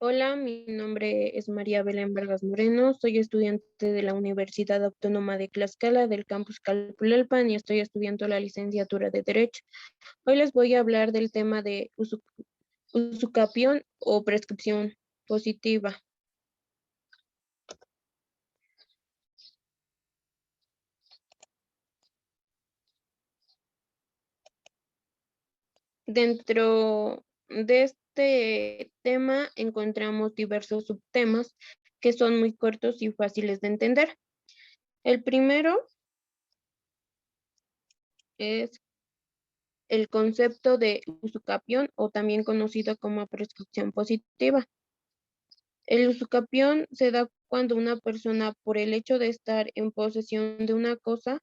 Hola, mi nombre es María Belén Vargas Moreno, soy estudiante de la Universidad Autónoma de Tlaxcala del campus Calpulalpan y estoy estudiando la licenciatura de Derecho. Hoy les voy a hablar del tema de usucapión o prescripción positiva. Dentro de este tema encontramos diversos subtemas que son muy cortos y fáciles de entender. El primero es el concepto de usucapión o también conocido como prescripción positiva. El usucapión se da cuando una persona, por el hecho de estar en posesión de una cosa,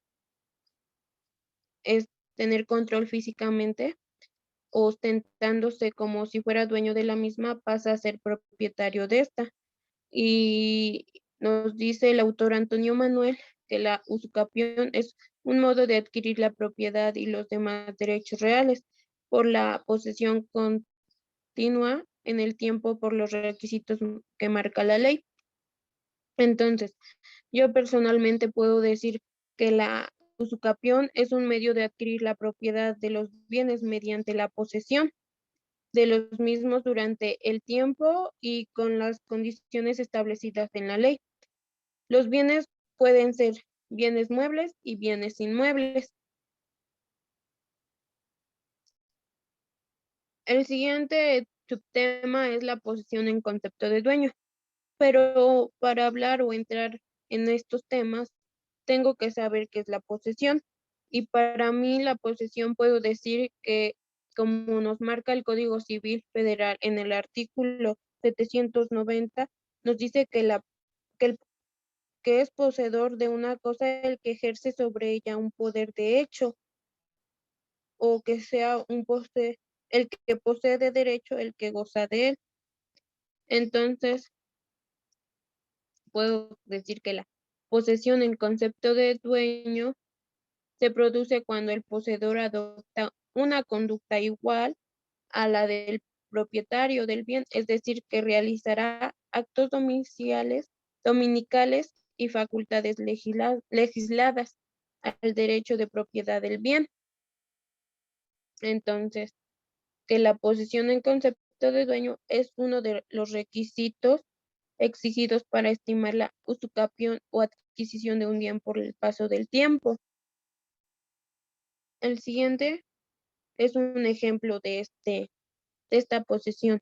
es tener control físicamente, ostentándose como si fuera dueño de la misma, pasa a ser propietario de esta. Y nos dice el autor Antonio Manuel que la usucapión es un modo de adquirir la propiedad y los demás derechos reales por la posesión continua en el tiempo por los requisitos que marca la ley. Entonces, yo personalmente puedo decir que la usucapión es un medio de adquirir la propiedad de los bienes mediante la posesión de los mismos durante el tiempo y con las condiciones establecidas en la ley. Los bienes pueden ser bienes muebles y bienes inmuebles. El siguiente subtema es la posesión en concepto de dueño, pero para hablar o entrar en estos temas, tengo que saber qué es la posesión. Y para mí la posesión puedo decir que, como nos marca el Código Civil Federal en el artículo 790, nos dice que, el, que es poseedor de una cosa el que ejerce sobre ella un poder de hecho, o que sea el que posee de derecho, el que goza de él. Entonces, puedo decir que la posesión en concepto de dueño se produce cuando el poseedor adopta una conducta igual a la del propietario del bien, es decir, que realizará actos dominicales y facultades legisladas al derecho de propiedad del bien. Entonces, que la posesión en concepto de dueño es uno de los requisitos exigidos para estimar la usucapión o adquisición de un bien por el paso del tiempo. El siguiente es un ejemplo de esta posesión.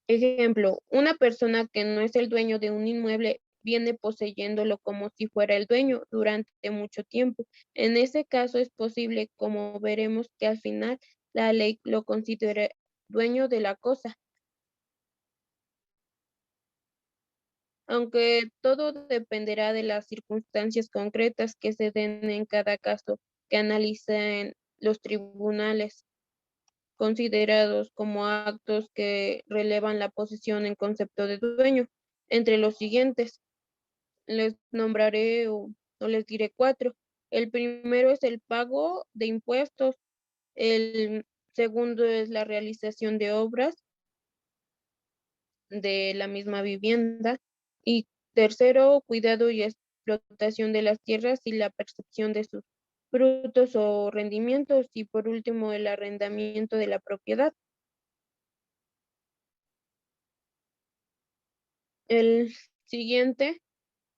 Ejemplo, una persona que no es el dueño de un inmueble viene poseyéndolo como si fuera el dueño durante mucho tiempo. En ese caso es posible, como veremos, que al final la ley lo considere dueño de la cosa. Aunque todo dependerá de las circunstancias concretas que se den en cada caso que analicen los tribunales, considerados como actos que relevan la posesión en concepto de dueño. Entre los siguientes, les nombraré o les diré cuatro. El primero es el pago de impuestos, el segundo es la realización de obras de la misma vivienda y tercero, cuidado y explotación de las tierras y la percepción de sus frutos o rendimientos y por último el arrendamiento de la propiedad. El siguiente,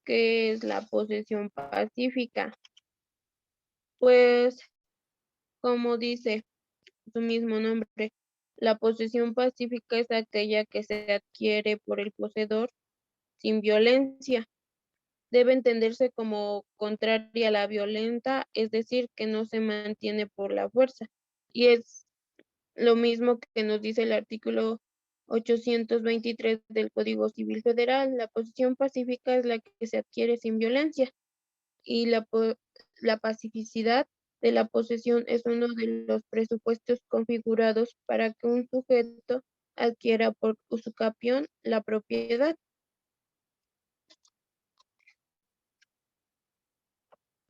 que es la posesión pacífica, pues como dice su mismo nombre, la posesión pacífica es aquella que se adquiere por el poseedor sin violencia. Debe entenderse como contraria a la violenta, es decir, que no se mantiene por la fuerza. Y es lo mismo que nos dice el artículo 823 del Código Civil Federal. La posesión pacífica es la que se adquiere sin violencia y la pacificidad de la posesión es uno de los presupuestos configurados para que un sujeto adquiera por usucapión la propiedad.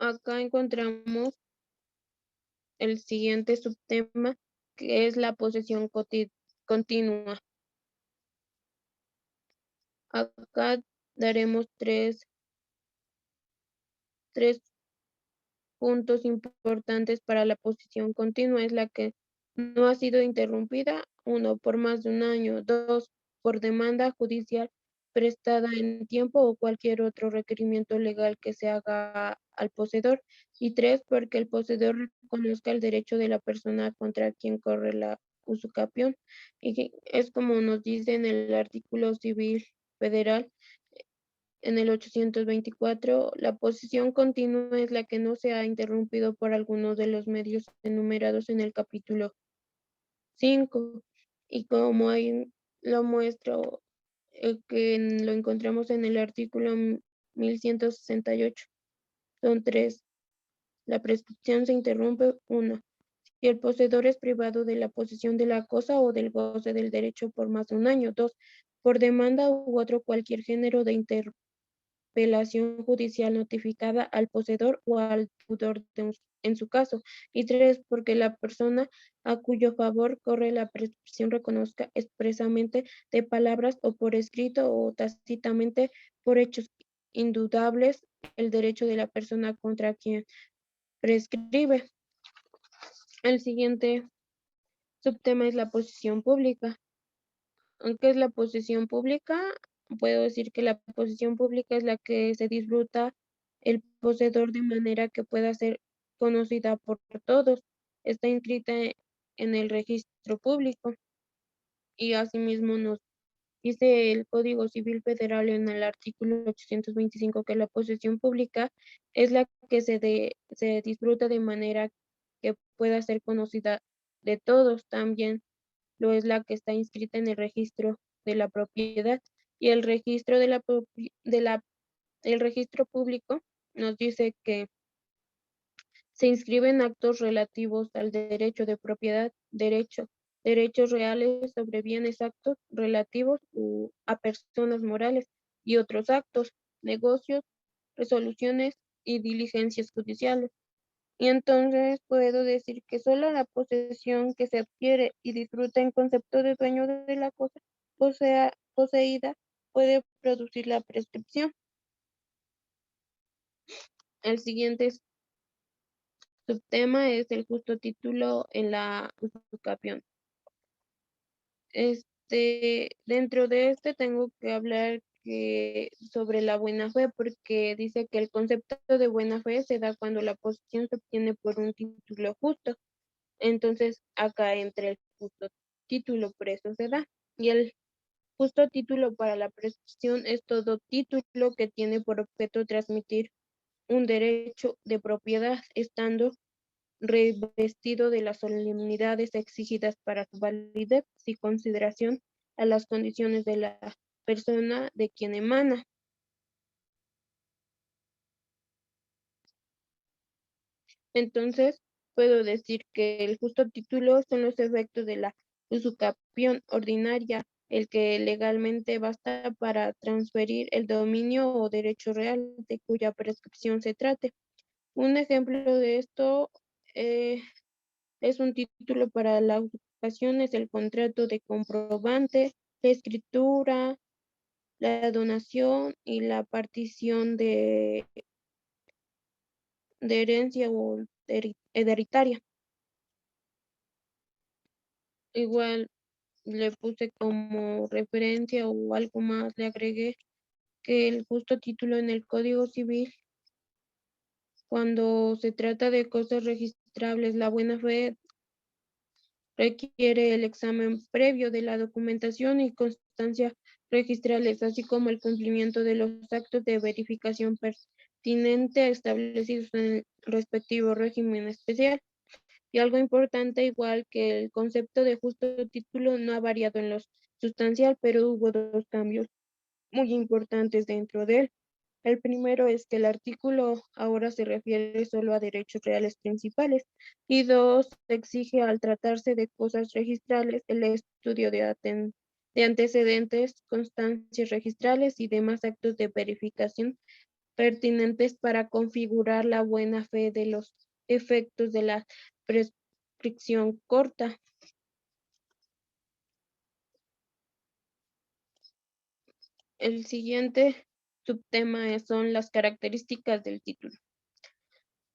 Acá encontramos el siguiente subtema, que es la posesión continua. Acá daremos tres puntos importantes para la posición continua. Es la que no ha sido interrumpida, 1, por más de un año, 2, por demanda judicial prestada en tiempo o cualquier otro requerimiento legal que se haga al poseedor, y 3, porque el poseedor reconozca el derecho de la persona contra quien corre la usucapión, y que es como nos dice en el artículo civil federal. En el 824, la posición continua es la que no se ha interrumpido por alguno de los medios enumerados en el capítulo 5. Y como ahí lo muestro, lo encontramos en el artículo 1168. Son 3. La prescripción se interrumpe, 1, si el poseedor es privado de la posesión de la cosa o del goce del derecho por más de un año. 2, por demanda u otro cualquier género de apelación judicial notificada al poseedor o al deudor en su caso. Y 3, porque la persona a cuyo favor corre la prescripción reconozca expresamente de palabras o por escrito o tácitamente por hechos indudables el derecho de la persona contra quien prescribe. El siguiente subtema es la posición pública. ¿Qué es la posesión pública? Puedo decir que la posesión pública es la que se disfruta el poseedor de manera que pueda ser conocida por todos. Está inscrita en el registro público, y asimismo nos dice el Código Civil Federal en el artículo 825 que la posesión pública es la que se disfruta de manera que pueda ser conocida de todos. También lo es la que está inscrita en el registro de la propiedad, y el registro el registro público nos dice que se inscriben actos relativos al derecho de propiedad, derechos reales sobre bienes, actos relativos a personas morales y otros actos, negocios, resoluciones y diligencias judiciales. Y entonces puedo decir que solo la posesión que se adquiere y disfruta en concepto de dueño de la cosa poseída puede producir la prescripción. El siguiente subtema es el justo título en la usucapión. Dentro de tengo que hablar sobre la buena fe, porque dice que el concepto de buena fe se da cuando la posesión se obtiene por un título justo. Entonces, acá entra el justo título, por eso se da. Y el justo título para la prescripción es todo título que tiene por objeto transmitir un derecho de propiedad, estando revestido de las solemnidades exigidas para su validez y consideración a las condiciones de la persona de quien emana. Entonces, puedo decir que el justo título son los efectos de la usucapión ordinaria, el que legalmente basta para transferir el dominio o derecho real de cuya prescripción se trate. Un ejemplo de esto es un título para la usucapión, es el contrato de comprobante, la escritura, la donación y la partición de herencia o hereditaria. Igual le puse como referencia o algo más, le agregué que el justo título en el Código Civil, cuando se trata de cosas registrables, la buena fe requiere el examen previo de la documentación y constancia registrales, así como el cumplimiento de los actos de verificación pertinente establecidos en el respectivo régimen especial. Y algo importante, igual que el concepto de justo título no ha variado en lo sustancial, pero hubo 2 cambios muy importantes dentro de él. El primero es que el artículo ahora se refiere solo a derechos reales principales, y 2, exige al tratarse de cosas registrales el estudio de antecedentes, constancias registrales y demás actos de verificación pertinentes para configurar la buena fe de los efectos de la prescripción corta. El siguiente subtema son las características del título.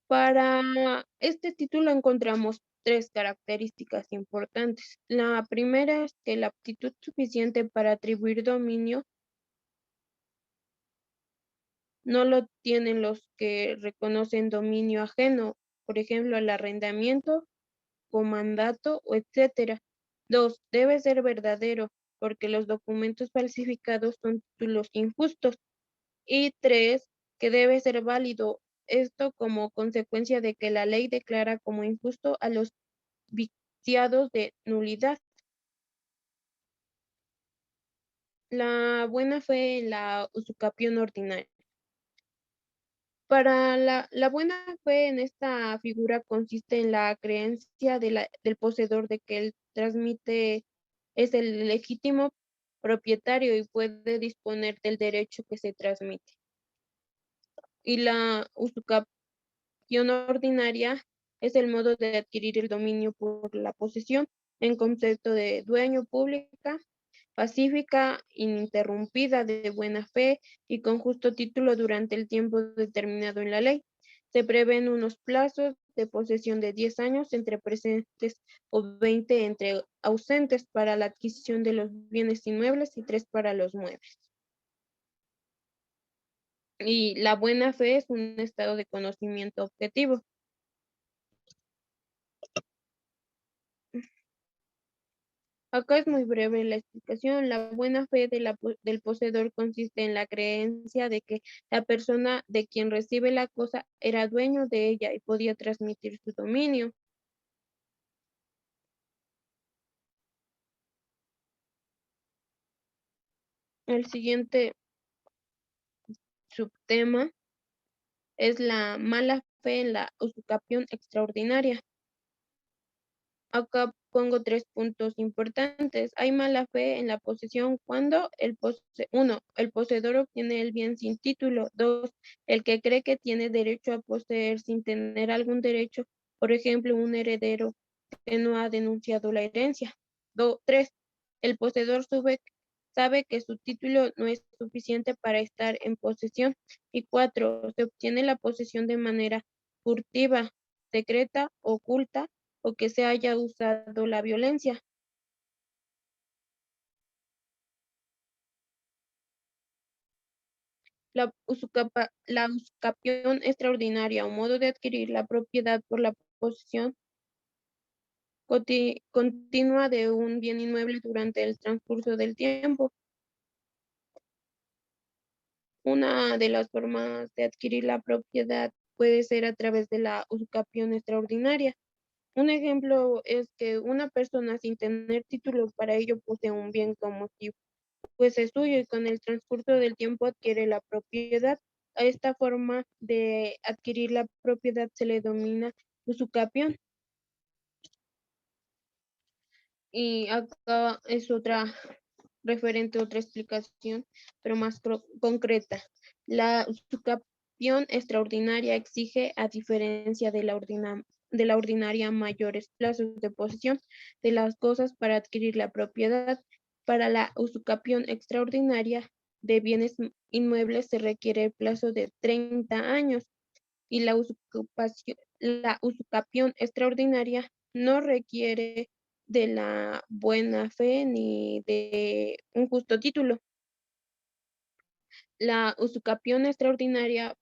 Para este título encontramos 3 características importantes. La primera es que la aptitud suficiente para atribuir dominio no lo tienen los que reconocen dominio ajeno, por ejemplo, el arrendamiento, comandato, o etcétera. 2. Debe ser verdadero, porque los documentos falsificados son títulos injustos. Y 3. Que debe ser válido, esto como consecuencia de que la ley declara como injusto a los viciados de nulidad. La buena fe en la usucapión ordinaria. Para la buena fe en esta figura consiste en la creencia del poseedor de que el transmite es el legítimo propietario y puede disponer del derecho que se transmite. Y la usucapión ordinaria es el modo de adquirir el dominio por la posesión en concepto de dueño pública, pacífica, ininterrumpida, de buena fe y con justo título durante el tiempo determinado en la ley. Se prevén unos plazos de posesión de 10 años entre presentes o 20 entre ausentes para la adquisición de los bienes inmuebles y 3 para los muebles. Y la buena fe es un estado de conocimiento objetivo. Acá es muy breve la explicación. La buena fe del poseedor consiste en la creencia de que la persona de quien recibe la cosa era dueño de ella y podía transmitir su dominio. El siguiente subtema es la mala fe en la usucapión extraordinaria. Acá pongo 3 puntos importantes. Hay mala fe en la posesión cuando el poseedor obtiene el bien sin título. 2. El que cree que tiene derecho a poseer sin tener algún derecho, por ejemplo, un heredero que no ha denunciado la herencia. 3. El poseedor sabe que su título no es suficiente para estar en posesión. Y 4. Se obtiene la posesión de manera furtiva, secreta, oculta, o que se haya usado la violencia. La usucapión extraordinaria o modo de adquirir la propiedad por la posesión continua de un bien inmueble durante el transcurso del tiempo. Una de las formas de adquirir la propiedad puede ser a través de la usucapión extraordinaria. Un ejemplo es que una persona sin tener título para ello posee un bien como si pues es suyo y con el transcurso del tiempo adquiere la propiedad. A esta forma de adquirir la propiedad se le denomina usucapión. Y acá es otra referente, otra explicación, pero más concreta. La usucapión extraordinaria exige, a diferencia de la ordinaria, mayores plazos de posesión de las cosas para adquirir la propiedad. Para la usucapión extraordinaria de bienes inmuebles se requiere el plazo de 30 años y la usucapión extraordinaria no requiere de la buena fe ni de un justo título. La usucapión extraordinaria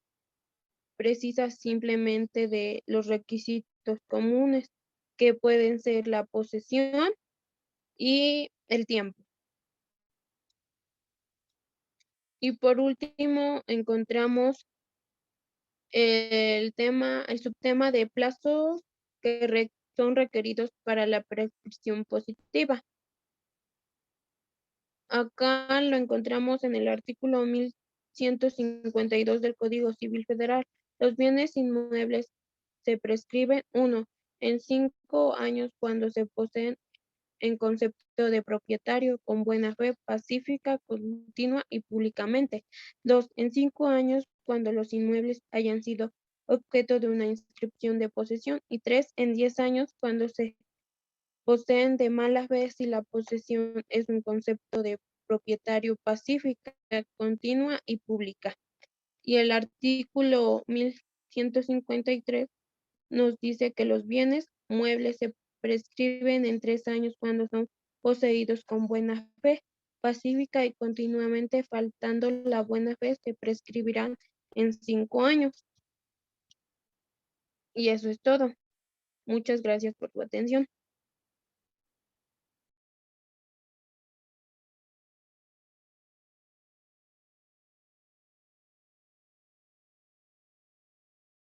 precisa simplemente de los requisitos comunes, que pueden ser la posesión y el tiempo. Y por último, encontramos el subtema de plazos que son requeridos para la prescripción positiva. Acá lo encontramos en el artículo 1152 del Código Civil Federal. Los bienes inmuebles se prescriben: 1. En 5 años cuando se poseen en concepto de propietario, con buena fe, pacífica, continua y públicamente. 2. En 5 años cuando los inmuebles hayan sido objeto de una inscripción de posesión. Y 3. En 10 años cuando se poseen de mala fe si la posesión es un concepto de propietario pacífica, continua y pública. Y el artículo 1153 nos dice que los bienes muebles se prescriben en 3 años cuando son poseídos con buena fe, pacífica y continuamente. Faltando la buena fe, se prescribirán en 5 años. Y eso es todo. Muchas gracias por tu atención.